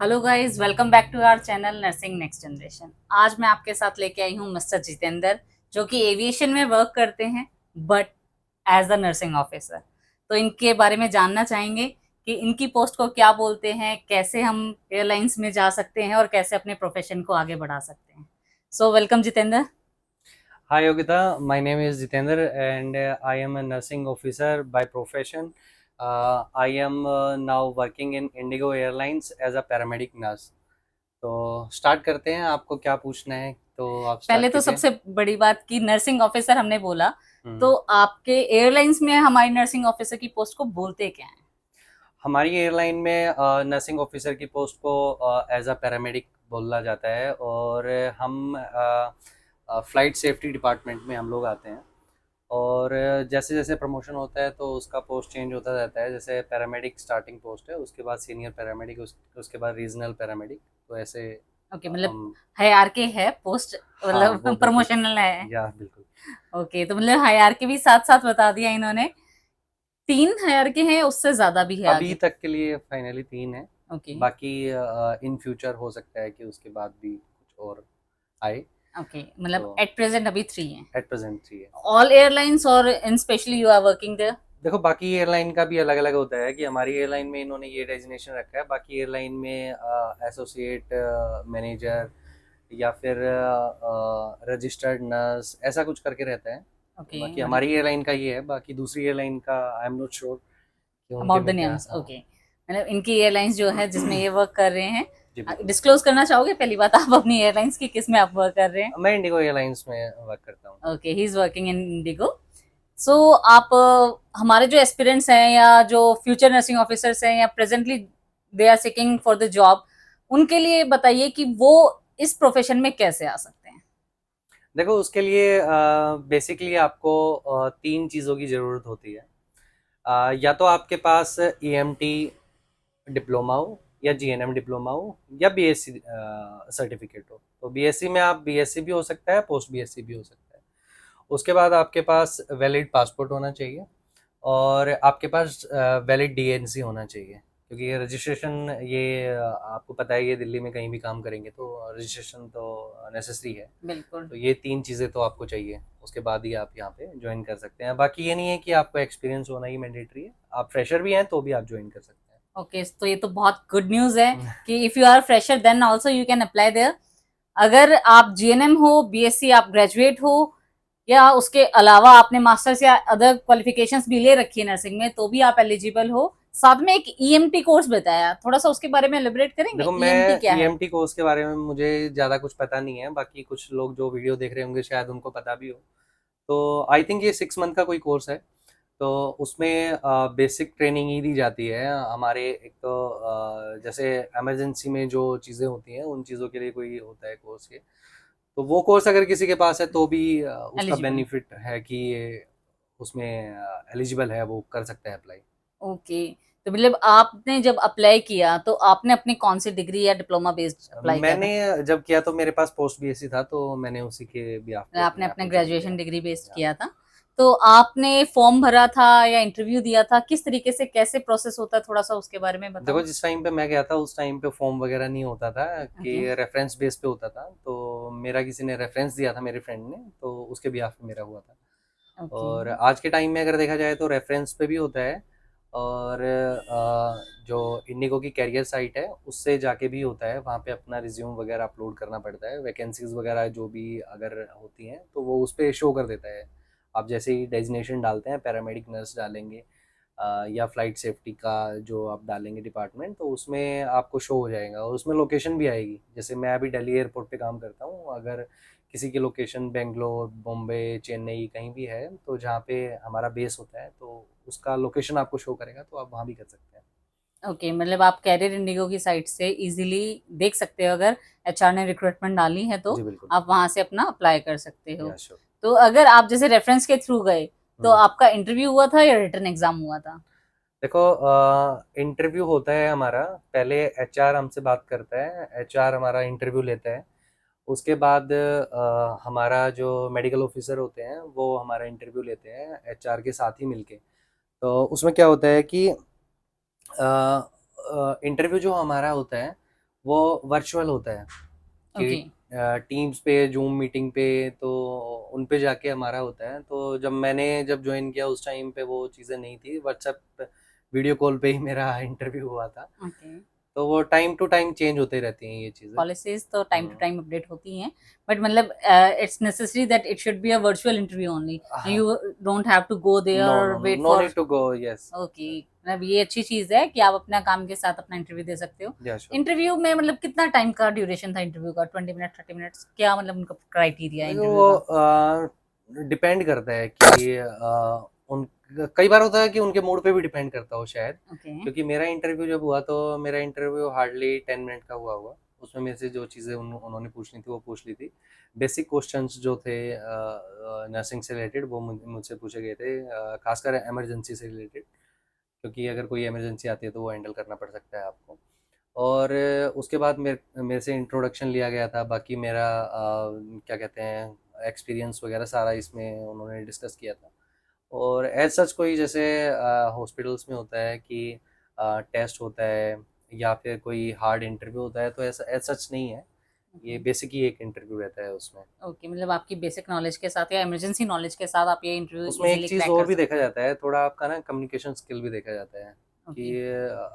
Hello guys, welcome back to our channel nursing next generation. आज मैं आपके साथ लेके आई हूँ मिस्टर जितेंद्र, जो कि एविएशन में वर्क करते हैं but as a nursing officer. तो इनके बारे में जानना चाहेंगे कि इनकी पोस्ट को क्या बोलते हैं, कैसे हम एयरलाइंस में जा सकते हैं और कैसे अपने प्रोफेशन को आगे बढ़ा सकते हैं। So welcome Jitendra. Hi Yogita, my name is Jitendra and I am a nursing officer by profession. I am now working in Indigo Airlines as a paramedic nurse. तो स्टार्ट करते हैं, आपको क्या पूछना है तो आप पहले स्टार्ट तो कीजिए। सबसे बड़ी बात कि नर्सिंग ऑफिसर हमने बोला, हम्म। तो आपके एयरलाइंस में हमारी नर्सिंग ऑफिसर की पोस्ट को बोलते क्या है? हमारी एयरलाइन में नर्सिंग ऑफिसर की पोस्ट को एज अ पैरामेडिक बोला जाता है और हम फ्लाइट सेफ्टी डिपार्टमेंट में हम लोग आते हैं। और जैसे जैसे प्रमोशन होता है तो उसका पोस्ट चेंज होता रहता है। जैसे पैरामेडिक स्टार्टिंग पोस्ट है, उसके बाद सीनियर पैरामेडिक, उसके बाद रीजनल पैरामेडिक, तो ऐसे ओके, मतलब हम। हायरार्की है पोस्ट, हाँ, वो मतलब बिल्कुल। प्रमोशनल है। या बिल्कुल। ओके, तो मतलब हायरार्की भी साथ साथ बता दिया इन्होंने। तीन हायरार्की है, उससे ज्यादा भी है अभी आगे? तक के लिए फाइनली 3 है। ओके। बाकी इन फ्यूचर हो सकता है कि उसके बाद भी कुछ और आए। ओके, मतलब तो एट प्रेजेंट अभी थ्री है। एट प्रेजेंट 3 है। ऑल एयरलाइंस और in specially you are working there? देखो, बाकी एयरलाइन का भी अलग अलग होता है कि हमारी एयरलाइन में इन्होंने ये डेजिग्नेशन रखा है। बाकी एयरलाइन में एसोसिएट मैनेजर या फिर रजिस्टर्ड नर्स ऐसा कुछ करके रहता है। ओके, बाकी मतलब हमारी एयरलाइन का ये है, बाकी दूसरी एयरलाइन का आई एम नॉट श्योर कि उनके अबाउट द में क्या। नेम्स। हाँ। ओके, मतलब इनकी एयरलाइंस जो है जिसमें ये वर्क कर रहे हैं, जी बिल्कुल। डिस्क्लोज करना चाहोगे पहली बात आप अपनी एयरलाइंस की, किस में आप वर्क कर रहे हैं? मैं इंडिगो एयरलाइंस में वर्क करता हूँ। Okay, he is working in IndiGo. So आप हमारे जो एस्पिरेंट्स हैं या जो फ्यूचर नर्सिंग ऑफिसर्स हैं या presently they are seeking for the job, उनके लिए बताइए कि वो इस प्रोफेशन में कैसे आ सकते हैं? देखो, उसके लिए बेसिकली आपको 3 चीज़ों की ज़रूरत होती है। या तो आपके पास ईएमटी डिप्लोमा हो, या जीएनएम डिप्लोमा हो, या बीएससी सर्टिफिकेट हो। तो बीएससी में आप बीएससी भी हो सकता है, पोस्ट बीएससी भी हो सकता है। उसके बाद आपके पास वैलिड पासपोर्ट होना चाहिए और आपके पास वैलिड डीएनसी होना चाहिए, क्योंकि ये रजिस्ट्रेशन, ये आपको पता है, ये दिल्ली में कहीं भी काम करेंगे तो रजिस्ट्रेशन तो नेसेसरी है। बिल्कुल। तो ये 3 चीज़ें तो आपको चाहिए, उसके बाद ही आप यहाँ पे ज्वाइन कर सकते हैं। बाकी ये नहीं है कि आपको एक्सपीरियंस होना ही मैंडेटरी है, आप फ्रेशर भी हैं तो भी आप ज्वाइन कर सकते ओके, तो ये तो बहुत गुड न्यूज है हैं। कि if you are fresher then also you can apply there. अगर आप जीएनएम हो, बीएससी आप ग्रेजुएट हो, या उसके अलावा आपने मास्टर्स या अदर क्वालिफिकेशंस भी ले रखी है नर्सिंग में, तो भी आप एलिजिबल हो। साथ में एक ईएमटी कोर्स बताया, थोड़ा सा उसके बारे में एलिब्रेट करेंगे, देखो, ईएमटी मैं क्या है? ईएमटी कोर्स के बारे में मुझे ज़्यादा कुछ पता नहीं है। बाकी कुछ लोग जो वीडियो देख रहे होंगे शायद उनको पता भी हो। तो आई थिंक ये 6 मंथ का कोई कोर्स है। तो उसमें बेसिक ट्रेनिंग ही दी जाती है हमारे। एक तो जैसे इमरजेंसी में जो चीज़ें होती हैं उन चीज़ों के लिए कोई होता है कोर्स के। तो वो कोर्स अगर किसी के पास है तो भी उसका एलिजिबल। बेनिफिट है कि ये उसमें एलिजिबल है, वो कर सकता है अप्लाई। ओके, तो मतलब आपने जब अप्लाई किया तो आपने अपनी कौन सी डिग्री या डिप्लोमा बेस्ड अप्लाई किया मैंने था? जब किया तो मेरे पास पोस्ट बीएससी था, तो मैंने उसी के बिहाफ पे आपने अपने अपने एप्लीकेशन ग्रेजुएशन दिया। डिग्री बेस्ड या किया था। तो आपने फॉर्म भरा था या इंटरव्यू दिया था, किस तरीके से कैसे प्रोसेस होता है, थोड़ा सा उसके बारे में देखो, बताओ। जिस टाइम पे मैं गया था उस टाइम पे फॉर्म वगैरह नहीं होता था कि ओके। रेफरेंस बेस पे होता था। तो मेरा किसी ने रेफरेंस दिया था, मेरे फ्रेंड ने, तो उसके बिहाफ पे मेरा हुआ था। ओके। और आज के टाइम में अगर देखा जाए तो रेफरेंस पे भी होता है। और जो इंडिगो की कैरियर साइट है उससे जाके भी होता है, वहाँ पे अपना रिज्यूम वगैरह अपलोड करना पड़ता है। वैकेंसीज वगैरह जो भी अगर होती हैं तो वो उस पर शो कर देता है। आप जैसे ही डेजिग्नेशन डालते हैं, पैरामेडिक नर्स डालेंगे या फ्लाइट सेफ्टी का जो आप डालेंगे डिपार्टमेंट, तो उसमें आपको शो हो जाएगा और उसमें लोकेशन भी आएगी। जैसे मैं अभी दिल्ली एयरपोर्ट पे काम करता हूँ, अगर किसी की लोकेशन बेंगलोर, बॉम्बे, चेन्नई कहीं भी है तो जहाँ पे हमारा बेस होता है तो उसका लोकेशन आपको शो करेगा, तो आप वहाँ भी कर सकते हैं। ओके, मतलब आप कैरियर इंडिगो की साइट से इजीली देख सकते हो, अगर एचआर ने रिक्रूटमेंट डाली है तो जी बिल्कुल। आप वहां से अपना अप्लाई कर सकते हो। या श्योर। तो अगर आप जैसे रेफरेंस के थ्रू गए, तो आपका इंटरव्यू हुआ था या रिटर्न एग्जाम हुआ था? देखो, इंटरव्यू होता है हमारा। पहले एचआर हमसे बात करता है, एचआर हमारा इंटरव्यू लेता है। उसके बाद हमारा जो मेडिकल ऑफिसर होते हैं वो हमारा इंटरव्यू लेते हैं एचआर के साथ ही मिलके। तो उसमें क्या होता है कि इंटरव्यू जो हमारा होता है वो वर्चुअल होता है ओके। कि टीम्स पे, जूम मीटिंग पे, तो उन पे जाके हमारा होता है। तो जब ज्वाइन किया उस टाइम पे वो चीज़ें नहीं थी, व्हाट्सएप वीडियो कॉल पे ही मेरा इंटरव्यू हुआ था। ओके। तो वो टाइम टू टाइम चेंज होते रहती हैं ये चीज़ें। पॉलिसीज तो time to hmm, time update होती हैं, बट मतलब it's necessary that it should be a virtual interview only, हाँ, you don't have to go no there no wait no for. Need to go, yes. Okay, मतलब ये अच्छी चीज है कि आप अपना काम के साथ अपना इंटरव्यू दे सकते हो। या श्योर। इंटरव्यू में मतलब कितना टाइम का ड्यूरेशन था इंटरव्यू का? 20 मिनट, 30 मिनट्स, क्या मतलब उनका क्राइटेरिया है देखो इंटरव्यू का? वो डिपेंड करता है कि उन कई बार होता है कि उनके मूड पे भी डिपेंड करता हो शायद। ओके। क्योंकि मेरा इंटरव्यू जब हुआ तो मेरा इंटरव्यू हार्डली 10 मिनट का हुआ होगा। उसमें मेरे से जो चीज़ें उन्होंने पूछनी थी वो पूछ ली थी। बेसिक क्वेश्चंस जो थे नर्सिंग से रिलेटेड वो मुझसे पूछे गए थे, खासकर इमरजेंसी से रिलेटेड, क्योंकि अगर कोई इमरजेंसी आती है तो वो हैंडल करना पड़ सकता है आपको। और उसके बाद मेरे मेरे से इंट्रोडक्शन लिया गया था। बाकी मेरा क्या कहते हैं एक्सपीरियंस वगैरह सारा इसमें उन्होंने डिस्कस किया था। और एज सच कोई जैसे हॉस्पिटल्स में होता है कि टेस्ट होता है या फिर कोई हार्ड इंटरव्यू होता है, तो ऐसा एज सच नहीं है। ये बेसिक ही एक इंटरव्यू रहता है उसमें। ओके, मतलब आपकी बेसिक नॉलेज के साथ या इमरजेंसी नॉलेज के साथ आप ये इंटरव्यू उसमें एक इजीली चीज़ क्रैक कर और भी सकते देखा हो। जाता है, थोड़ा आपका ना कम्युनिकेशन स्किल भी देखा जाता है ओके। कि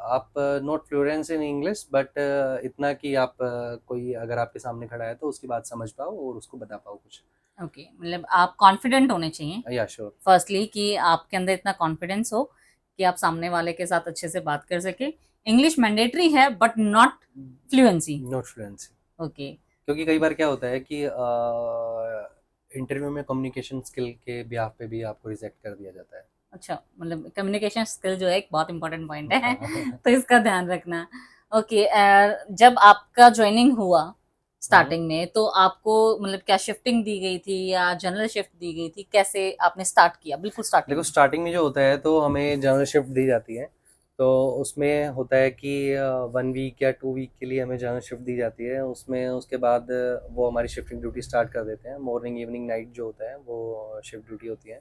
आप not Fluence in English, but इतना कि आप कोई अगर आपके सामने खड़ा है तो उसकी बात समझ पाओ और उसको बता पाओ कुछ। ओके, मतलब आप कॉन्फिडेंट होने चाहिए या श्योर। फर्स्टली, कि आपके अंदर इतना कॉन्फिडेंस हो कि आप सामने वाले के साथ अच्छे से बात कर सके। इंग्लिश मैंडेटरी है but not fluency. Not fluency. Okay. क्योंकि कई बार क्या होता है कि इंटरव्यू में कम्युनिकेशन स्किल के ब्याह पे भी आपको रिजेक्ट कर दिया जाता है। अच्छा, मतलब कम्युनिकेशन स्किल जो है एक बहुत इंपॉर्टेंट पॉइंट है हाँ। तो इसका ध्यान रखना। ओके, जब आपका ज्वाइनिंग हुआ हम्म। स्टार्टिंग में, तो आपको मतलब क्या शिफ्टिंग दी गई थी या जनरल शिफ्ट दी गई थी? कैसे आपने स्टार्ट किया बिल्कुल स्टार्टिंग देखो में? स्टार्टिंग में जो होता है तो हमें जनरल शिफ्ट दी जाती है। तो उसमें होता है कि 1 वीक या 2 वीक के लिए हमें जनरल शिफ्ट दी जाती है। उसमें उसके बाद वो हमारी शिफ्टिंग ड्यूटी स्टार्ट कर देते हैं। मॉर्निंग इवनिंग नाइट जो होता है वो शिफ्ट ड्यूटी होती है।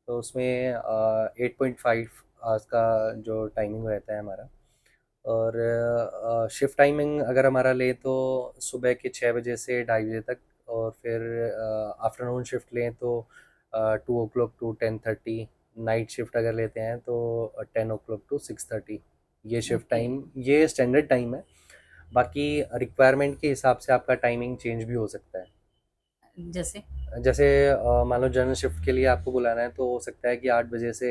तो उसमें 8.5 आवर्स का जो टाइमिंग रहता है हमारा। और शिफ्ट टाइमिंग अगर हमारा ले तो सुबह के 6 बजे से 2:30 बजे तक। और फिर आफ्टरनून शिफ्ट लें तो 2 o'clock टू 10:30। नाइट शिफ्ट अगर लेते हैं तो 10 o'clock टू 6:30। ये शिफ्ट ओके। टाइम, ये स्टैंडर्ड टाइम है। बाकी रिक्वायरमेंट के हिसाब से आपका टाइमिंग चेंज भी हो सकता है। जैसे? जैसे मान लो जनरल शिफ्ट के लिए आपको बुलाना है तो हो सकता है कि 8 बजे से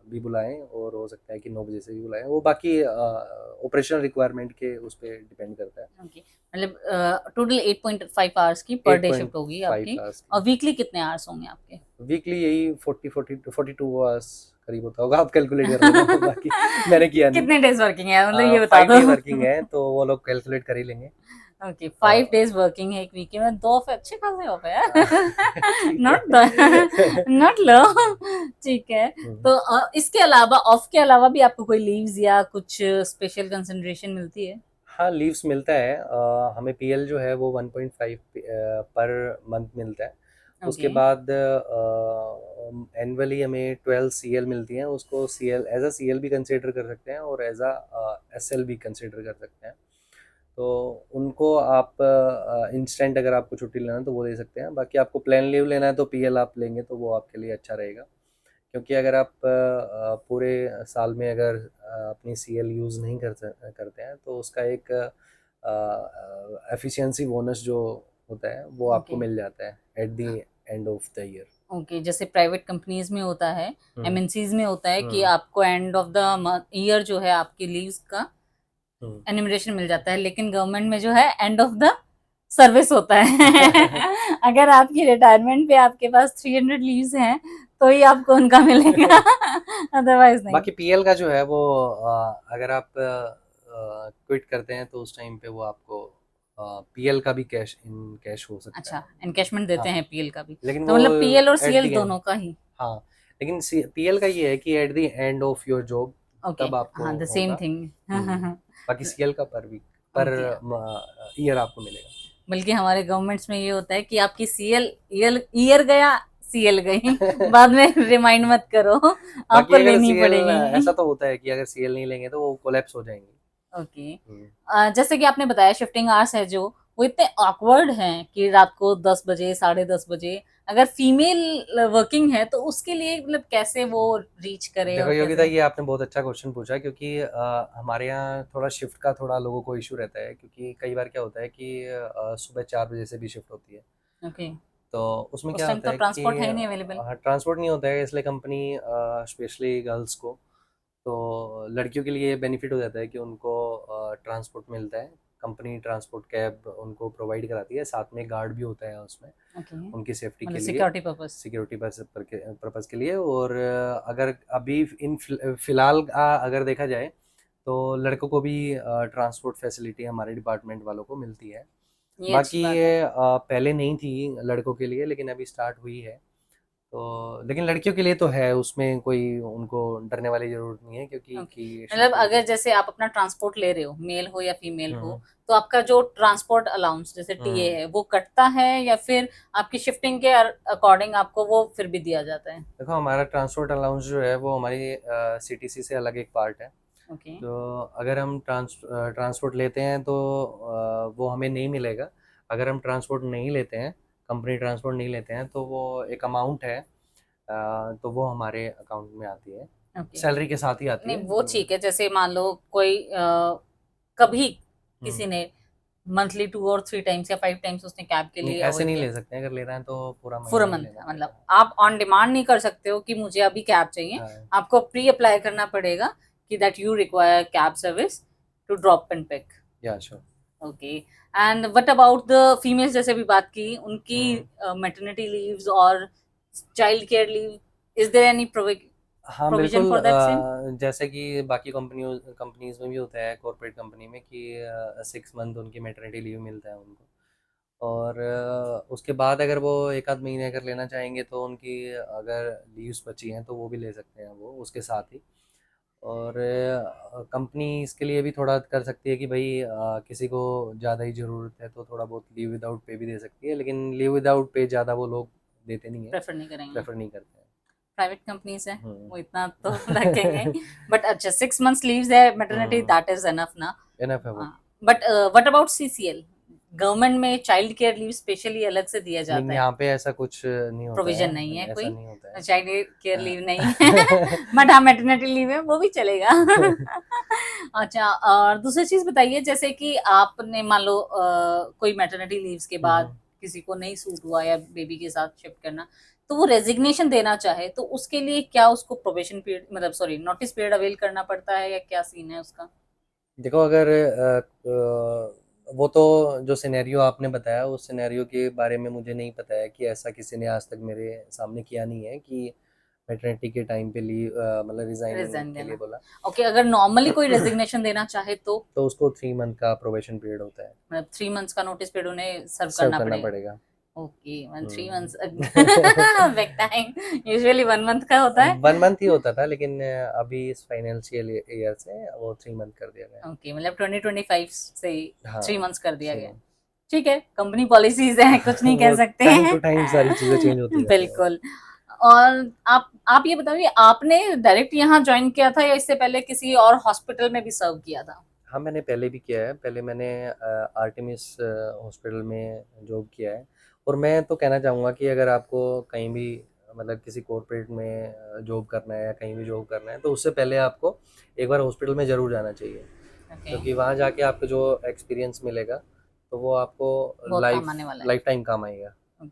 भी बुलाएं और हो सकता है कि 9 बजे से भी बुलाएं। वो बाकी ऑपरेशनल रिक्वायरमेंट के उस पर डिपेंड करता है। ओके, मतलब टोटल 8.5 आवर्स की पर एट डे पॉइंट शिफ्ट होगी फाइव आपकी। आवर्स और वीकली कितने आवर्स होंगे आपके? वीकली यही 42 आवर्स करीब होता होगा। आप कैलकुलेट कर लेना बाकी मैंने किया नहीं। कितने डेज वर्किंग है मतलब ये बता 5 डे दो। वर्किंग है तो वो लोग कैलकुलेट कर ही लेंगे। ओके, अ, 5 डेज वर्किंग है एक वीक में, 2 ऑफ अच्छे खासे ऑफ है ठीक नॉट है। नॉट लो। ठीक है। हम्म। तो इसके अलावा, ऑफ के अलावा भी आपको कोई लीव्स या कुछ स्पेशल कंसिडरेशन मिलती है? हाँ, लीव्स मिलता है। हमें पीएल जो है वो 1.5 पर मंथ मिलता है। उसके ओके। बाद एनुअली हमें 12 सीएल मिलती हैं। उसको सीएल एज अ सीएल भी कंसिडर कर सकते हैं और एज अ एसएल भी कंसिडर कर सकते हैं। तो उनको आप इंस्टेंट अगर आपको छुट्टी लेना है तो वो दे सकते हैं। बाकी आपको प्लेन लीव लेना है तो पीएल आप लेंगे तो वो आपके लिए अच्छा रहेगा। क्योंकि अगर आप पूरे साल में अगर अपनी सीएल यूज़ नहीं करते हैं तो उसका एक एफिशिएंसी बोनस जो होता है वो आपको ओके। मिल जाता है at the end of the year. Okay, जैसे प्राइवेट कंपनीज में होता है, हम्म। एमएनसीज में होता है कि हम्म। आपको एंड ऑफ द ईयर जो है आपकी लीव्स का हम्म। एनिमरेशन मिल जाता है, लेकिन गवर्नमेंट में जो है एंड ऑफ द सर्विस होता है अगर आपकी रिटायरमेंट पे आपके पास 300 लीव्स हैं तो ही आपको उनका मिलेगा अदरवाइज नहीं। बाकी पीएल का जो है वो अगर आप क्विट करते हैं तो उस टाइम पे वो आपको पीएल का भी कैश इन कैश हो सकता अच्छा, है। एनकैशमेंट देते हाँ, हैं पीएल का भी? लेकिन तो वो मतलब पीएल और एट द सीएल एंड। दोनों का ही? हाँ, लेकिन पीएल का ये है कि at the end of your job okay, तब आपको हाँ, द सेम होगा। थिंग हम्म। बाकी सीएल का पर वीक, पर ओके। ईयर आपको मिलेगा। बल्कि हमारे गवर्नमेंट्स में ये होता है कि आपकी सीएल ईयर ईयर गया, सीएल गई बाद में रिमाइंड मत करो, बाकी आपको अगर लेनी सीएल पड़ेगी। ऐसा तो होता है कि अगर सीएल नहीं लेंगे तो वो कोलैप्स हो जाएंगे। ओके। जैसे कि आपने बताया शिफ्टिंग आवर्स है जो वो इतने ऑकवर्ड हैं कि रात को 10 बजे 10:30 बजे अगर फीमेल वर्किंग है तो उसके लिए मतलब कैसे वो रीच करे देखो और योगिता, कैसे। ये आपने बहुत अच्छा क्वेश्चन पूछा, क्योंकि हमारे यहाँ थोड़ा शिफ्ट का थोड़ा लोगों को इशू रहता है, क्योंकि कई बार क्या होता है कि सुबह 4 बजे से भी शिफ्ट होती है। ओके। तो उसमें उस क्या टाइम होता तो है कि ट्रांसपोर्ट है ही नहीं अवेलेबल। ट्रांसपोर्ट नहीं होता है, इसलिए कंपनी स्पेशली गर्ल्स को, तो लड़कियों के लिए बेनिफिट हो जाता है कि उनको ट्रांसपोर्ट मिलता है। कंपनी ट्रांसपोर्ट कैब उनको प्रोवाइड कराती है, साथ में गार्ड भी होता है उसमें ओके, उनकी सेफ्टी के मतलब लिए, सिक्योरिटी पर्पस। सिक्योरिटी पर्पज़ के लिए। और अगर अभी फ़िलहाल अगर देखा जाए तो लड़कों को भी ट्रांसपोर्ट फैसिलिटी हमारे डिपार्टमेंट वालों को मिलती है। ये अच्छी बाकी बात है। ये पहले नहीं थी लड़कों के लिए, लेकिन अभी स्टार्ट हुई है। तो लेकिन लड़कियों के लिए तो है, उसमें कोई उनको डरने वाली ज़रूरत नहीं है, क्योंकि ओके, कि मतलब शिफ्ट होती अगर है। जैसे आप अपना ट्रांसपोर्ट ले रहे हो मेल हो या फीमेल हुँ, हो तो आपका जो ट्रांसपोर्ट अलाउंस जैसे टीए हुँ। है वो कटता है या फिर आपकी शिफ्टिंग के अकॉर्डिंग आपको वो फिर भी दिया जाता है। देखो, हमारा ट्रांसपोर्ट अलाउंस जो है वो हमारी सीटीसी से अलग एक पार्ट है। ओके। तो अगर हम ट्रांसपोर्ट लेते हैं तो वो हमें नहीं मिलेगा। अगर हम ट्रांसपोर्ट नहीं लेते हैं, कंपनी ट्रांसपोर्ट नहीं लेते हैं, तो वो एक अमाउंट है, तो वो हमारे अकाउंट में आती है, ओके, सैलरी के साथ ही आती नहीं है। वो ठीक है। जैसे मान लो कोई कभी हम्म, किसी ने मंथली 2 और 3 टाइम्स या 5 टाइम्स उसने कैब के नहीं लिए ऐसे अवॉइड नहीं किया। ले सकते हैं, अगर ले रहे हैं तो पूरा पूरा महीना ही मंथ लेना का मतलब पड़ेगा। आप ऑन डिमांड नहीं कर सकते हो कि मुझे अभी कैब चाहिए। हाँ, आपको प्री अप्लाई करना पड़ेगा कि that you require cab service to drop and pick. या sure. Okay. And what about the females जैसे भी बात की उनकी हम्म, मैटरनिटी लीव्स और child care leave, is there any हाँ प्रोविजन बिल्कुल, फॉर दैट सेम। जैसे कि बाकी कंपनीज में भी होता है, कॉर्पोरेट कंपनी में, कि 6 मंथ उनकी मैटरनिटी लीव मिलता है उनको। और उसके बाद अगर वो एक आध महीने अगर लेना चाहेंगे तो उनकी अगर लीव्स बची हैं तो वो भी ले सकते हैं वो उसके साथ ही। और कंपनी इसके लिए भी थोड़ा कर सकती है कि भाई किसी को ज़्यादा ही ज़रूरत है तो थोड़ा बहुत लीव विदाउट पे भी दे सकती है, लेकिन लीव विदाउट पे ज़्यादा वो लोग देते नहीं हैं, प्रेफर नहीं करेंगे। प्रेफर नहीं करते हैं। प्राइवेट कंपनीज है हम्म। वो इतना तो रखेंगे। बट अच्छा 6 मंथ्स लीव्स है maternity hmm, that is enough ना। इनफ है वो। But what about CCL, government में चाइल्ड केयर लीव स्पेशली अलग से दिया नहीं, जाता है। यहाँ पे ऐसा कुछ नहीं होता प्रोविजन नहीं है है, ऐसा कोई, नहीं होता है। चाइल्ड केयर लीव नहीं है। हाँ। बट हाँ मैटरनिटी लीव है वो भी चलेगा। अच्छा और दूसरी चीज बताइए जैसे कि आपने मान लो कोई मैटरनिटी लीव्स के बाद हम्म। किसी को नहीं सूट हुआ या बेबी के साथ शिफ्ट करना तो वो रेजिग्नेशन देना चाहे तो उसके लिए क्या उसको प्रोबेशन पीरियड मतलब सॉरी नोटिस पीरियड अवेल करना पड़ता है या क्या सीन है उसका। देखो, अगर वो तो जो सिनेरियो आपने बताया, उस सिनेरियो के बारे में मुझे नहीं पता है कि ऐसा किसी ने आज तक मेरे सामने किया नहीं है कि मैटरनिटी के टाइम पे लीव मतलब रिजाइनिंग रिजाइन के लिए देना। बोला। ओके, अगर नॉर्मली कोई रेजिग्नेशन देना चाहे तो तो उसको 3 मंथ का प्रोबेशन पीरियड होता है, मतलब 3 मंथ्स का नोटिस पीरियड उन्हें सर्व सर्व करना करना पड़ेगा। पड़ेगा। Okay one 3 months. Hmm. Big time. Usually 1 month का होता है। 1 मंथ ही होता था, लेकिन अभी इस फाइनेंशियल ईयर से वो 3 मंथ कर दिया गया है। ओके मतलब 2025 से हाँ, 3 मंथ्स कर दिया थ्री गया है। मंथ ठीक है कंपनी पॉलिसीज है कुछ नहीं कह वो सकते टाइम टू हैं। टाइम सारी चीजें चेंज होती रहती हैं। बिल्कुल। और आप ये बताइए आपने डायरेक्ट यहाँ ज्वाइन किया था या इससे पहले किसी और हॉस्पिटल में भी सर्व किया था। हाँ, मैंने पहले भी किया है। पहले मैंने आर्टेमिस हॉस्पिटल में जॉब किया है। और मैं तो कहना चाहूँगा कि अगर आपको कहीं भी मतलब किसी कॉर्पोरेट में जॉब करना है या कहीं भी जॉब करना है, तो उससे पहले आपको एक बार हॉस्पिटल में ज़रूर जाना चाहिए, ओके। क्योंकि वहाँ जाके आपको जो एक्सपीरियंस मिलेगा तो वो आपको बहुत काम लाइफ आने वाला है। लाइफ टाइम काम आएगा। ओके।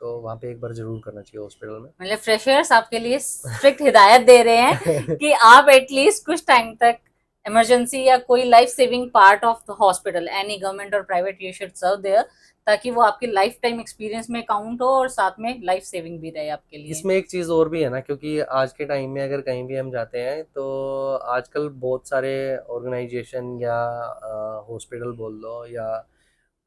तो वहाँ पे एक बार ज़रूर करना चाहिए हॉस्पिटल में। मतलब फ्रेशर्स आपके लिए स्ट्रिक्ट हिदायत दे रहे हैं कि आप एटलीस्ट कुछ टाइम तक इमरजेंसी या कोई life saving part of the hospital any government और private you should serve there ताकि वो आपके लाइफ टाइम एक्सपीरियंस में काउंट हो और साथ में लाइफ सेविंग भी रहे आपके लिए। इसमें एक चीज़ और भी है ना, क्योंकि आज के टाइम में अगर कहीं भी हम जाते हैं तो आजकल बहुत सारे ऑर्गेनाइजेशन या हॉस्पिटल बोल लो, या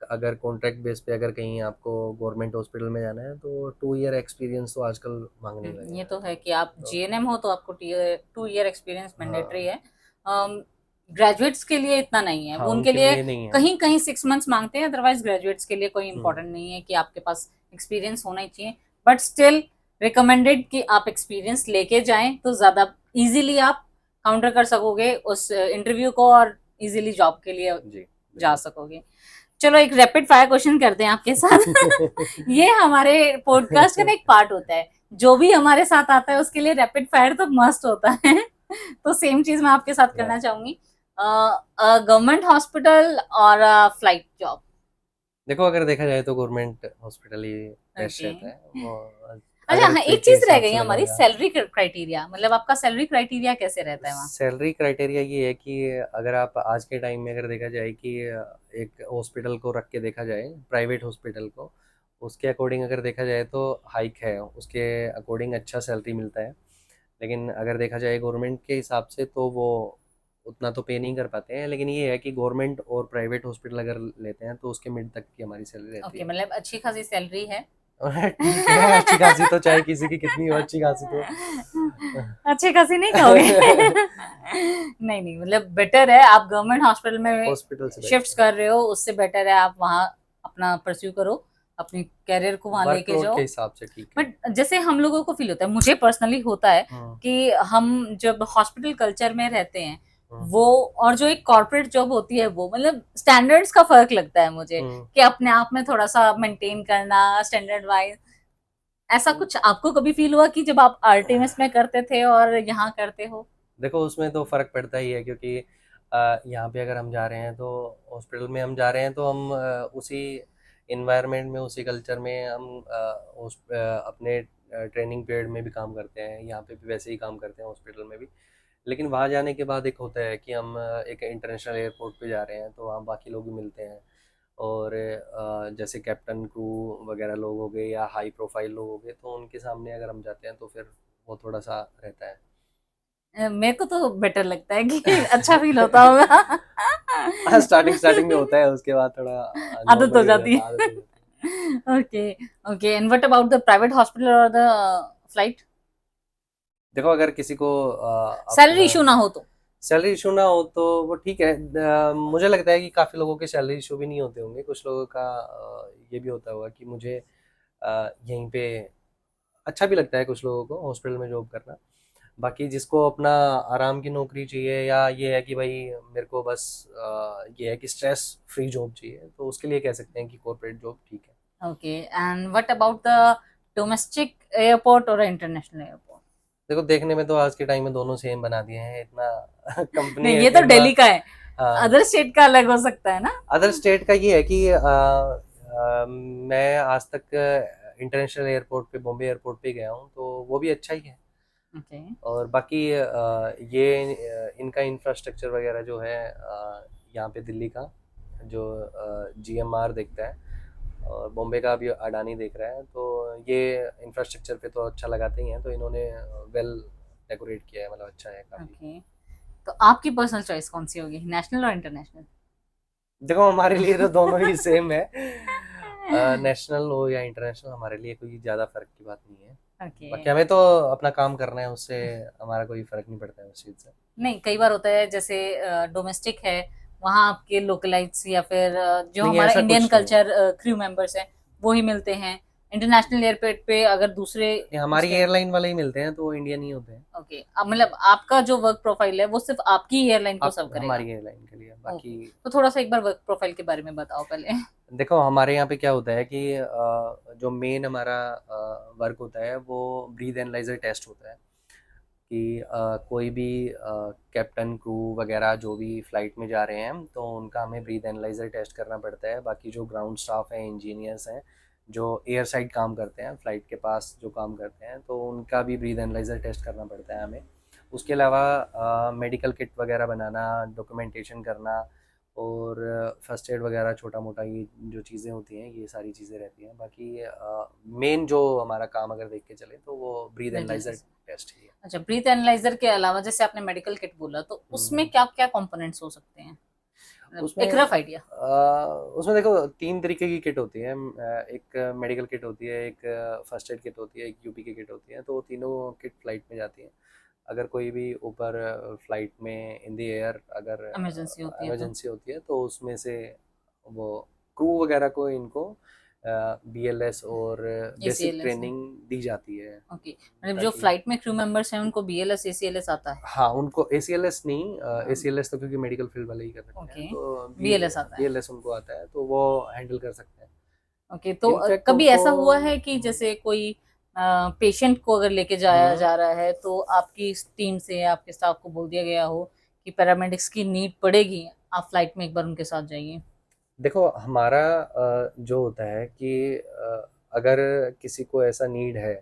अगर कॉन्ट्रैक्ट बेस पे अगर कहीं आपको गवर्नमेंट हॉस्पिटल में जाना है तो 2 ईयर एक्सपीरियंस तो आजकल मांगने लगे ये हैं। तो है कि आप तो जीएनएम हो तो आपको 2 ईयर एक्सपीरियंस मैंडेटरी हाँ, है। ग्रेजुएट्स के लिए इतना नहीं है, हाँ वो उनके उनके लिए लिए नहीं है। कहीं कहीं 6 मंथ्स मांगते हैं अदरवाइज ग्रेजुएट्स के लिए कोई हम्म, इंपॉर्टेंट नहीं है कि आपके पास एक्सपीरियंस होना ही चाहिए। बट स्टिल रिकमेंडेड कि आप एक्सपीरियंस लेके जाएं तो ज्यादा इजीली आप काउंटर कर सकोगे उस इंटरव्यू को और इजीली जॉब के लिए जी जा सकोगे। चलो एक रैपिड फायर क्वेश्चन करते हैं आपके साथ। ये हमारे पॉडकास्ट का ना एक पार्ट होता है, जो भी हमारे साथ आता है उसके लिए रैपिड फायर तो मस्ट होता है। तो सेम चीज मैं आपके साथ करना चाहूंगी। गवर्नमेंट हॉस्पिटल और फ्लाइट जॉब। देखो अगर देखा जाए तो गवर्नमेंट हॉस्पिटल ही बेस्ट ओके। रहता है वो। अच्छा अगर हाँ, पे एक के चीज रह हिसाब गई से देखा हमारी जाए, सैलरी क्राइटेरिया, मतलब आपका सैलरी क्राइटेरिया कैसे रहता है वहाँ? सैलरी क्राइटेरिया ये है कि अगर आप आज के टाइम में अगर देखा जाए कि एक हॉस्पिटल को रख के देखा जाए, प्राइवेट हॉस्पिटल को, उसके अकॉर्डिंग अगर देखा जाए तो हाइक है, उसके अकॉर्डिंग अच्छा सैलरी मिलता है। लेकिन अगर देखा जाए गवर्नमेंट के हिसाब से तो वो उतना तो पे नहीं कर पाते हैं। लेकिन ये है कि गवर्नमेंट और प्राइवेट हॉस्पिटल अगर लेते हैं तो उसके मिड तक की हमारी सैलरी रहती ओके, है। मतलब अच्छी खासी सैलरी है। और ठीक है, अच्छी खासी तो चाहे किसी की कितनी हो, अच्छी खासी तो अच्छी खासी नहीं कहोगे? नहीं नहीं, मतलब बेटर है आप गवर्नमेंट हॉस्पिटल में हॉस्पिटल से शिफ्ट बेटर कर रहे हो, उससे बेटर है आप वहाँ अपना परस्यू करो, अपनी कैरियर को है, वहां लेके वर्कलोड के जाओ। हिसाब से ठीक है। बट जैसे हम लोगों को फील होता है, मुझे पर्सनली होता है हम्म कि हम जब हॉस्पिटल कल्चर में रहते हैं हम्म वो, और जो एक कॉर्पोरेट जॉब होती है वो, मतलब स्टैंडर्ड्स का फर्क लगता है मुझे, कि अपने आप में थोड़ा सा मेंटेन करना स्टैंडर्ड वाइज। ऐसा हम्म। कुछ आपको कभी फील हुआ कि जब आप आरटीएमएस में करते थे और यहाँ करते हो? देखो उसमें तो फ़र्क पड़ता ही है, क्योंकि यहाँ पे अगर हम जा रहे हैं तो हॉस्पिटल में हम जा रहे हैं तो हम उसी इन्वायरमेंट में, उसी कल्चर में हम अपने ट्रेनिंग पीरियड में भी काम करते हैं, यहाँ पे भी वैसे ही काम करते हैं हॉस्पिटल में भी। लेकिन वहाँ जाने के बाद एक होता है कि हम एक इंटरनेशनल एयरपोर्ट पे जा रहे हैं तो वहाँ बाकी लोग भी मिलते हैं। और जैसे कैप्टन क्रू वगैरह लोग हो गए या हाई प्रोफाइल लोग हो गए, तो उनके सामने अगर हम जाते हैं तो फिर वो थोड़ा सा रहता है। मेरे को तो बेटर लगता है कि अच्छा फील होता होगा। हाँ, स्टार्टिंग स्टार्टिंग में होता है, उसके बाद थोड़ा आदत हो नॉर्मली हो जाती जाता है, आदत हो है। जाती है। Okay. Okay, and what about the private hospital और द फ्लाइट? देखो अगर किसी को सैलरी अपना इशू ना हो तो? सैलरी इशू ना हो तो वो ठीक है। मुझे लगता है कि काफ़ी लोगों के सैलरी इशू भी नहीं होते होंगे, कुछ लोगों का ये भी होता होगा कि मुझे यहीं पे अच्छा भी लगता है कुछ लोगों को हॉस्पिटल में जॉब करना। बाकी जिसको अपना आराम की नौकरी चाहिए, या ये है कि भाई मेरे को बस ये है कि स्ट्रेस फ्री जॉब चाहिए, तो उसके लिए कह सकते हैं कि कॉर्पोरेट जॉब ठीक है। Okay, and what about the domestic airport और इंटरनेशनल एयरपोर्ट? देखो देखने में तो आज के टाइम में दोनों सेम बना दिए हैं, इतना कंपनी नहीं, है ये कि तो इतना। दिल्ली का है, हाँ, अदर स्टेट का अलग हो सकता है ना? अदर स्टेट का ये है कि मैं आज तक इंटरनेशनल एयरपोर्ट पे, बॉम्बे एयरपोर्ट पे गया हूँ, तो वो भी अच्छा ही है। ओके। और बाकी ये इनका इंफ्रास्ट्रक्चर वगैरह जो है यहाँ पे दिल्ली का, जो जीएमआर देखता है, और बॉम्बे का अभी अडानी देख रहा है, तो ये इंफ्रास्ट्रक्चर पे तो अच्छा लगाते ही हैं, तो इन्होंने वेल डेकोरेट किया है, मतलब अच्छा है काफ़ी। ओके, तो आपकी पर्सनल चॉइस कौन सी होगी, नेशनल और इंटरनेशनल? देखो हमारे लिए तो दोनों ही सेम है, नेशनल हो या इंटरनेशनल, हमारे लिए कोई ज़्यादा फर्क की बात नहीं है। ओके। बाकी हमें तो अपना काम करना है, उससे हमारा कोई फर्क नहीं पड़ता है उस चीज़ से। नहीं, कई बार होता है जैसे डोमेस्टिक है, वहाँ आपके लोकलाइट्स या फिर जो नहीं हमारा ऐसा इंडियन कुछ नहीं है। कल्चर क्रू मेंबर्स हैं वो ही मिलते हैं। इंटरनेशनल एयरपोर्ट पे अगर दूसरे नहीं, हमारी उसके, एयरलाइन वाले ही मिलते हैं तो वो इंडियन ही होते हैं। ओके, अब मतलब आपका जो वर्क प्रोफाइल है वो सिर्फ आपकी एयरलाइन को आप सर्व करेगा? हमारी एयरलाइन के लिए, बाकी ओके, तो थोड़ा सा एक बार वर्क प्रोफाइल के बारे में बताओ पहले। देखो हमारे यहाँ पे क्या होता है कि जो मेन हमारा वर्क होता है वो ब्रीथ एनालाइजर टेस्ट होता है, कि कोई भी कैप्टन क्रू वगैरह जो भी फ्लाइट में जा रहे हैं तो उनका हमें ब्रीथ एनालाइजर टेस्ट करना पड़ता है। बाकी जो ग्राउंड स्टाफ है, इंजीनियर्स हैं, जो एयर साइड काम करते हैं, फ्लाइट के पास जो काम करते हैं, तो उनका भी ब्रीथ एनालाइजर टेस्ट करना पड़ता है हमें। उसके अलावा मेडिकल किट वगैरह बनाना, डॉक्यूमेंटेशन करना, और फर्स्ट एड वगैरह छोटा मोटा ये जो चीज़ें होती हैं, ये सारी चीज़ें रहती हैं। बाकी मेन जो हमारा काम अगर देख के चले तो वो breath breath analyser analyser. Test ही है। अच्छा, ब्रीथ एनालाइजर के अलावा जैसे आपने मेडिकल किट बोला, तो उसमें हुँ। क्या क्या कंपोनेंट्स हो सकते हैं, मतलब एक उसमें रफ आइडिया? उसमें देखो 3 तरीके की किट होती है। एक मेडिकल किट होती है, एक फर्स्ट एड किट होती है, एक यूपी की किट होती है, तो वो तीनों किट फ्लाइट में जाती हैं। अगर कोई भी ऊपर फ्लाइट में इन द एयर अगर इमरजेंसी होती है तो? इमरजेंसी होती है तो उसमें से वो क्रू वगैरह को इनको BLS और बेसिक ACLS है। ट्रेनिंग दी जाती है। ओके, मतलब जो ताकि फ्लाइट में क्रू मेंबर्स हैं उनको BLS ACLS आता है। हाँ, उनको ACLS नहीं, ACLS तो क्योंकि मेडिकल फील्ड वाले ही कर सकते हैं, ओके, तो BLS आता है। BLS उनको आता है, तो वो हैंडल कर सकते हैं। ओके, तो इनफैक्ट कभी उनको ऐसा हुआ है कि जैसे कोई पेशेंट को अगर लेके जाया हम्म, जा रहा है तो आपकी टीम से आपके स्टाफ को बोल दिया गया हो कि पैरामेडिक्स की नीड पड़ेगी, आप फ्लाइट में एक बार उनके साथ जाइए। देखो हमारा जो होता है कि अगर किसी को ऐसा नीड है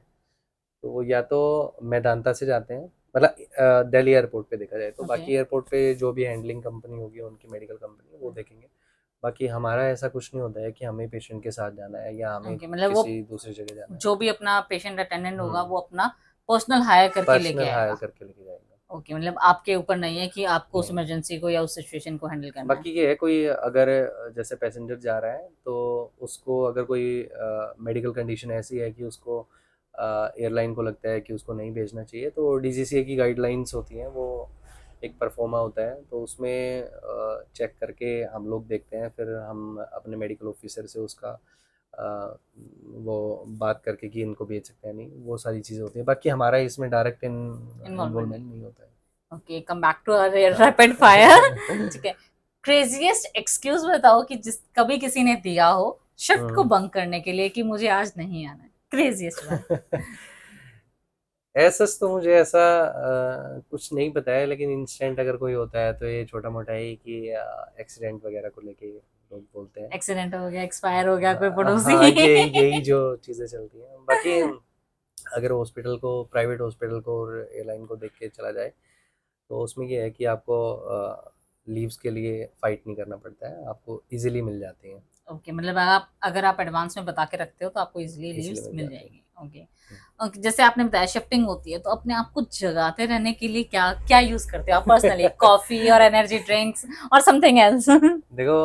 तो वो या तो मेदांता से जाते हैं, मतलब दिल्ली एयरपोर्ट पे देखा जाए तो, ओके। बाकी एयरपोर्ट पे जो भी हैंडलिंग कंपनी होगी उनकी मेडिकल कंपनी वो देखेंगे। बाकी हमारा ऐसा कुछ नहीं होता है कि हमें पेशेंट के साथ जाना है या हमें ओके, मतलब वो किसी दूसरी जगह जाना है। जो भी अपना पेशेंट अटेंडेंट होगा हम्म, वो अपना पर्सनल हायर करके लेके पर्सनल हायर आएगा। करके लेके जाएगा। ओके, मतलब आपके ऊपर नहीं है कि आपको उस नहीं, इमरजेंसी को या उस सिचुएशन को हैंडल करना है। बाकी ये है कोई अगर जैसे पैसेंजर जा रहा है तो उसको अगर कोई मेडिकल कंडीशन ऐसी है कि उसको एयरलाइन को लगता है कि उसको नहीं भेजना चाहिए, तो DGCA की गाइडलाइंस होती हैं, वो एक परफॉर्मा होता है, तो उसमें चेक करके हम लोग देखते हैं, फिर हम अपने मेडिकल ऑफिसर से उसका वो बात करके कि इनको भेज सकते हैं नहीं, वो सारी चीज़ें होती हैं। बाकी हमारा इसमें डायरेक्ट इन्वॉल्वमेंट नहीं। इन्वॉल्वमेंट नहीं होता है। Okay, come back to our rapid fire. हाँ। ठीक है, क्रेजीएस्ट एक्सक्यूज बताओ कि जिस कभी किसी ने दिया हो शिफ्ट को हम्म। बंक करने के लिए कि मुझे आज नहीं आना है, क्रेजीएस्ट वन। ऐसा तो मुझे ऐसा कुछ नहीं पता है, लेकिन इंसिडेंट अगर कोई होता है तो ये छोटा मोटा ही कि एक्सीडेंट वगैरह को लेके लोग बोलते हैं। एक्सीडेंट हो गया, एक्सपायर हो गया कोई पड़ोसी। हाँ, यही जो चीज़ें चलती हैं। बाकी अगर हॉस्पिटल को, प्राइवेट हॉस्पिटल को और एयरलाइन को देख के चला जाए तो उसमें ये है कि आपको लीव्स के लिए फाइट नहीं करना पड़ता है, आपको इजीली मिल जाती हैं। ओके, मतलब आप अगर आप एडवांस में बता के रखते हो तो आपको इजीली इजीली लीव्स मिल मिल जाती जाएगी। ओके। हैं। ओके, जैसे आपने बताया शिफ्टिंग होती है तो अपने आप को जगाते रहने के लिए क्या क्या यूज करते हो आप पर्सनली? कॉफी और एनर्जी ड्रिंक्स और समथिंग एल्स? देखो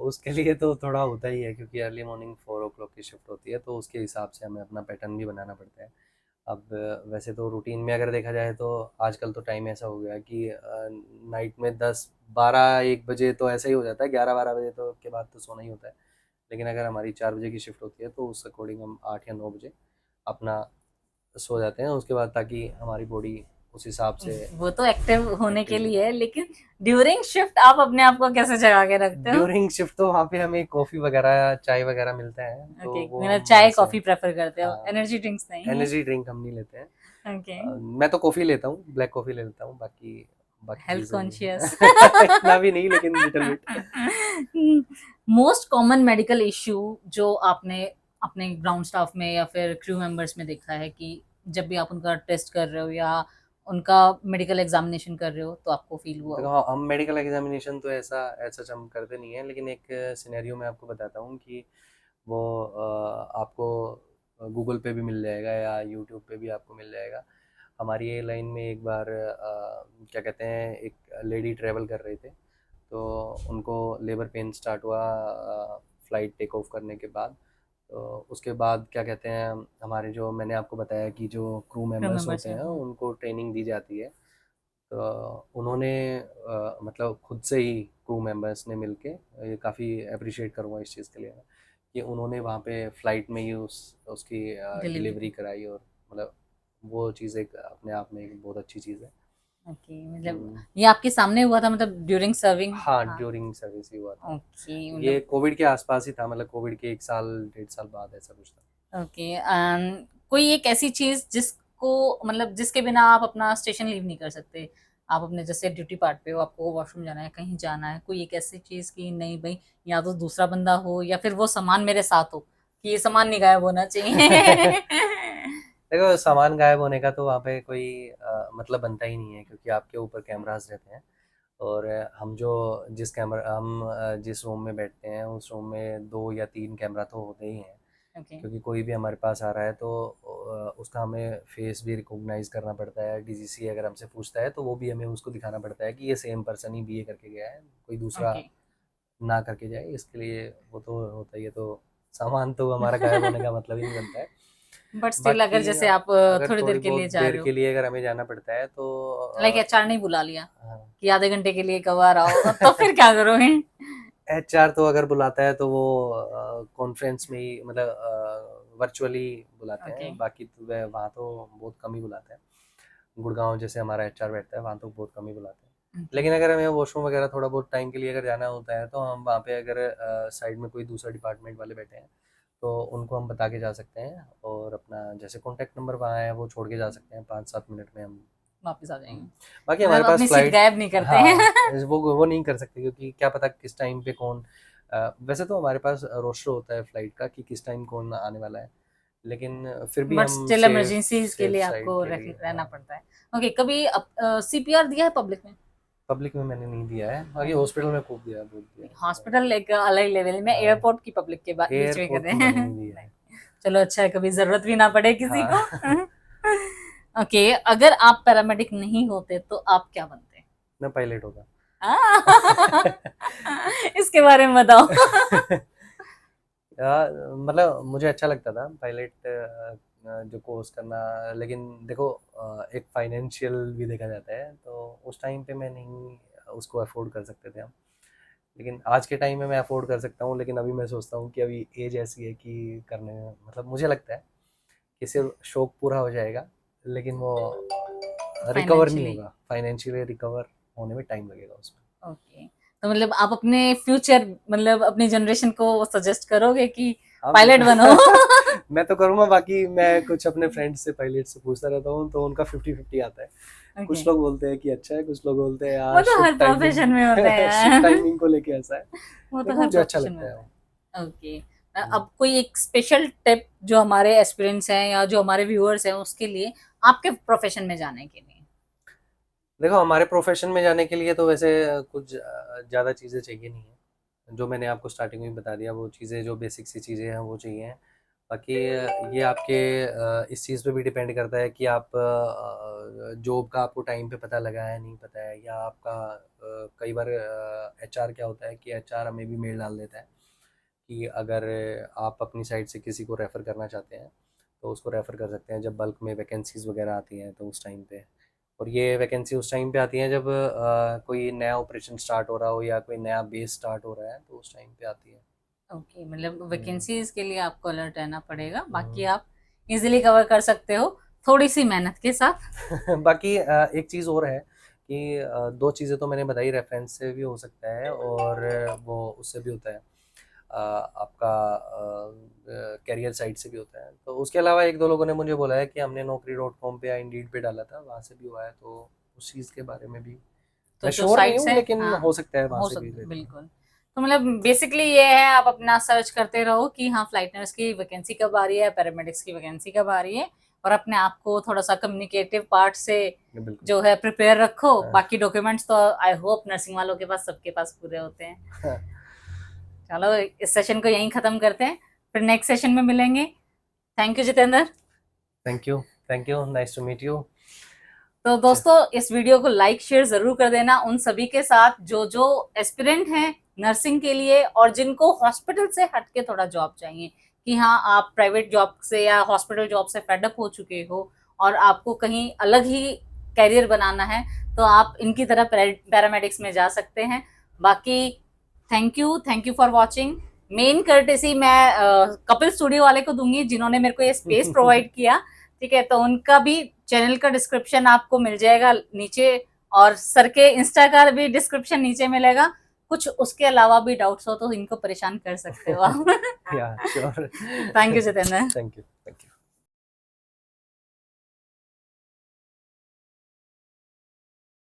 उसके लिए तो थोड़ा होता ही है, क्योंकि अर्ली मॉर्निंग 4 o'clock की शिफ्ट होती है, तो उसके हिसाब से हमें अपना पैटर्न भी बनाना पड़ता है। अब वैसे तो रूटीन में अगर देखा जाए तो आजकल तो टाइम ऐसा हो गया है कि नाइट में 10 12 1 बजे तो ऐसा ही हो जाता है, 11 12 बजे तो के बाद तो सोना ही होता है। लेकिन अगर हमारी 4 बजे की शिफ्ट होती है तो उस अकॉर्डिंग हम 8 या 9 बजे अपना सो जाते हैं, उसके बाद, ताकि हमारी बॉडी उस हिसाब से वो तो एक्टिव होने के एक्टिव लिए है, लेकिन ड्यूरिंग शिफ्ट आप अपने आप को कैसे जगा के रखते हो? ड्यूरिंग शिफ्ट तो वहाँ पे हमें कॉफ़ी वगैरह चाय वगैरह मिलता है, तो ओके, वो मतलब हम चाय वहाँ से, कॉफी प्रेफर करते हो, हाँ, एनर्जी ड्रिंक्स नहीं? एनर्जी ड्रिंक हम नहीं लेते हैं। ओके, मैं तो कॉफ़ी लेता हूँ, ब्लैक कॉफ़ी ले लेता हूँ, बाकी बाकी हेल्थ चीज़ें कॉन्शियस। नहीं। इतना भी नहीं, लेकिन little bit. Most common medical issue जो आपने अपने ग्राउंड स्टाफ में या फिर क्रू मेंबर्स में देखा है कि जब भी आप उनका टेस्ट कर रहे हो या उनका मेडिकल एग्जामिनेशन कर रहे हो तो आपको फील हुआ देखो हो? हाँ, हम मेडिकल एग्जामिनेशन तो ऐसा ऐसा हम करते नहीं है, लेकिन एक सिनेरियो मैं आपको बताता हूँ कि वो आपको गूगल पे भी मिल जाएगा या यूट्यूब पे भी आपको मिल जाएगा। हमारी एयरलाइन में एक बार क्या कहते हैं, एक लेडी ट्रैवल कर रहे थे, तो उनको लेबर पेन स्टार्ट हुआ फ्लाइट टेक ऑफ करने के बाद। तो उसके बाद क्या कहते हैं, हमारे जो मैंने आपको बताया कि जो क्रू क्रू मेंबर्स मेंबर्स होते है। हैं उनको ट्रेनिंग दी जाती है। तो उन्होंने मतलब खुद से ही क्रू मेंबर्स ने मिलके, ये काफ़ी अप्रिशिएट करूँगा इस चीज़ के लिए मैं, कि उन्होंने वहाँ पे फ़्लाइट में ही उसकी डिलीवरी डिलीवरी कराई, और मतलब वो चीज़ एक अपने आप में एक बहुत अच्छी चीज़ है। ओके, मतलब हम्म, ये आपके सामने हुआ था, मतलब ड्यूरिंग सर्विंग? हाँ, हाँ। ड्यूरिंग सर्विस ही हुआ था। ओके, ये मतलब कोविड के आसपास ही था, मतलब कोविड के 1 साल 1.5 साल बाद ऐसा कुछ था। ओके। कोई एक ऐसी चीज जिसको मतलब जिसके बिना आप अपना स्टेशन लीव नहीं कर सकते? आप अपने जैसे ड्यूटी पार्ट पे हो, आपको वॉशरूम जाना है, कहीं जाना है, कोई एक ऐसी चीज की नहीं भाई, या तो दूसरा बंदा हो या फिर वो सामान मेरे साथ हो कि ये सामान नहीं गायब होना चाहिए। देखो सामान गायब होने का तो वहाँ पे कोई मतलब बनता ही नहीं है, क्योंकि आपके ऊपर कैमरास रहते हैं, और हम जिस रूम में बैठते हैं उस रूम में 2 या 3 कैमरा तो होते ही हैं, ओके। क्योंकि कोई भी हमारे पास आ रहा है तो उसका हमें फेस भी रिकॉग्नाइज करना पड़ता है। DGC अगर हमसे पूछता है तो वो भी हमें उसको दिखाना पड़ता है कि ये सेम पर्सन ही BA करके गया है, कोई दूसरा ओके। ना करके जाए, इसके लिए वो तो होता ही है। तो सामान तो हमारा गायब होने का मतलब ही नहीं बनता है। बट स्टिल अगर बाकी जैसे आप अगर थोड़ी देर थोड़ी के लिए बहुत जा देर रहे हो, के लिए अगर हमें जाना पड़ता है तो लाइक HR नहीं बुला लिया हाँ, कि आधे घंटे के लिए कवर आओ, तो फिर क्या करोगे? एचआर तो अगर बुलाता है तो वो कॉन्फ्रेंस में ही, मतलब वर्चुअली बुलाते ओके। हैं। बाकी तो वहाँ तो बहुत कम ही बुलाते हैं। गुड़गांव जैसे हमारा एचआर बैठता है, वहाँ तो बहुत कम ही बुलाते हैं। लेकिन अगर हमें वॉशरूम वगैरह थोड़ा बहुत टाइम के लिए अगर जाना होता है तो हम वहाँ पे, अगर साइड में कोई दूसरा डिपार्टमेंट वाले बैठे हैं तो उनको हम बता के जा सकते हैं, और अपना जैसे कॉन्टैक्ट नंबर वहाँ है वो छोड़ के जा सकते हैं, 5-7 मिनट में हम वापस आ जाएंगे, बाकी हमारे मतलब पास अपनी सीट फ्लाइट, गायब नहीं करते हाँ, हैं। वो नहीं कर सकते, क्योंकि क्या पता किस टाइम पे कौन, वैसे तो हमारे पास रोस्टर होता है फ्लाइट का कि किस टाइम कौन आने वाला है, लेकिन फिर भी बट हम स्टिल सेफ इमरजेंसीज के सेफ लिए साइड आपको के लिए, रहना हाँ। पड़ता है। ओके, कभी सीपीआर दिया है पब्लिक में? पब्लिक में मैंने नहीं दिया है, बाकी हॉस्पिटल में खूब दिया है, बहुत दिया है। हॉस्पिटल एक अलग लेवल में, हाँ, एयरपोर्ट की पब्लिक के बीच में कर एयरपोर्ट रहे में मैंने हैं। नहीं दिया है। चलो अच्छा है, कभी जरूरत भी ना पड़े किसी को। हाँ। ओके, अगर आप पैरामेडिक नहीं होते तो आप क्या बनते? मैं पायलट होगा। इसके बारे में बताओ। मतलब मुझे अच्छा लगता था पायलट जो कोर्स करना, लेकिन देखो एक फाइनेंशियल भी देखा जाता है, तो उस टाइम पे मैं नहीं उसको अफोर्ड कर सकते थे हम। लेकिन आज के टाइम में मैं अफोर्ड कर सकता हूँ, लेकिन अभी मैं सोचता हूँ कि अभी एज ऐसी है कि करने में, मतलब मुझे लगता है कि सिर्फ शौक पूरा हो जाएगा, लेकिन वो रिकवर नहीं फाइनेंशियली। होगा, फाइनेंशियली रिकवर होने में टाइम लगेगा उसमें। ओके, तो मतलब आप अपने फ्यूचर, मतलब अपनी जनरेशन को सजेस्ट करोगे कि हाँ पायलट बनो? बिल्कुल। मैं तो करूँगा, बाकी मैं कुछ अपने फ्रेंड्स से, पायलट से पूछता रहता हूँ, तो उनका 50-50 आता है। ओके, कुछ लोग बोलते हैं कि अच्छा है, कुछ लोग बोलते हैं वो यार तो हर शिफ्ट प्रोफेशन में होता है टाइमिंग शिफ्ट यार। टाइमिंग को लेके ऐसा है, वो तो लेकिन हर मुझे अच्छा प्रोफेशन में लगता है होता वो। है। ओके, हम्म। अब कोई एक स्पेशल टिप जो हमारे एस्पिरेंट्स हैं या जो हमारे व्यूअर्स हैं उसके लिए, आपके प्रोफेशन में जाने के लिए? देखो हमारे प्रोफेशन में जाने के लिए तो वैसे कुछ ज़्यादा चीज़ें चाहिए नहीं है, जो मैंने आपको स्टार्टिंग में बता दिया, वो चीज़ें जो बेसिक सी चीज़ें हैं वो चाहिए। बाकी ये आपके इस चीज़ पे भी डिपेंड करता है कि आप जॉब का आपको टाइम पे पता लगा है नहीं पता है, या आपका कई बार एचआर क्या होता है कि एचआर हमें भी मेल डाल देता है कि अगर आप अपनी साइड से किसी को रेफ़र करना चाहते हैं तो उसको रेफ़र कर सकते हैं, जब बल्क में वैकेंसीज़ वगैरह आती हैं तो उस टाइम पे। और ये वैकेंसी उस टाइम पे आती है जब कोई नया ऑपरेशन स्टार्ट हो रहा हो या कोई नया बेस स्टार्ट हो रहा है, तो उस टाइम पे आती है। ओके, मतलब हम्म, वैकेंसीज के लिए आपको अलर्ट रहना पड़ेगा, बाकी हम्म। आप इजीली कवर कर सकते हो थोड़ी सी मेहनत के साथ। बाकी एक चीज़ और है कि दो चीज़ें तो मैंने बताई, रेफरेंस से भी हो सकता है और वो उससे भी होता है, आपका कैरियर साइट से भी होता है। तो उसके अलावा एक दो लोगों ने मुझे बोला है कि हमने naukri.com पे या इंडीड पे डाला था, वहाँ से भी हुआ है, तो उस चीज़ के बारे में भी तो मैं जो श्योर नहीं साइट्स हूँ, हैं, लेकिन हाँ, हो सकता है वहाँ हो से भी सकते लेते हैं। बिल्कुल। तो मतलब बेसिकली ये है, आप अपना सर्च करते रहो कि हाँ फ्लाइट नर्स की वैकेंसी कब आ रही है, पैरामेडिक्स की वैकेंसी कब आ रही है, और अपने आप को थोड़ा सा कम्युनिकेटिव पार्ट से बिल्कुल। जो है प्रिपेयर रखो। हाँ, बाकी डॉक्यूमेंट्स तो आई होप नर्सिंग वालों के पास, सबके पास पूरे होते हैं। हाँ, चलो इस सेशन को यहीं खत्म करते हैं, फिर नेक्स्ट सेशन में मिलेंगे। Thank you Jitendra. Thank you, nice to meet you. तो दोस्तों इस वीडियो को लाइक शेयर जरूर कर देना उन सभी के साथ जो जो एस्पिरेंट हैं नर्सिंग के लिए, और जिनको हॉस्पिटल से हटके थोड़ा जॉब चाहिए, कि हाँ आप प्राइवेट जॉब से या हॉस्पिटल जॉब से फेडअप हो चुके हो और आपको कहीं अलग ही कैरियर बनाना है, तो आप इनकी तरह पैरामेडिक्स में जा सकते हैं। बाकी thank you for watching. Main courtesy मैं कपिल स्टूडियो वाले को दूंगी, जिन्होंने मेरे को ये स्पेस प्रोवाइड किया। ठीक है, तो उनका भी चैनल का डिस्क्रिप्शन आपको मिल जाएगा नीचे, और सर के इंस्टा का भी डिस्क्रिप्शन नीचे मिलेगा। कुछ उसके अलावा भी डाउट्स हो तो इनको परेशान कर सकते हो आप। या sure. Thank you Jitendra. Thank you.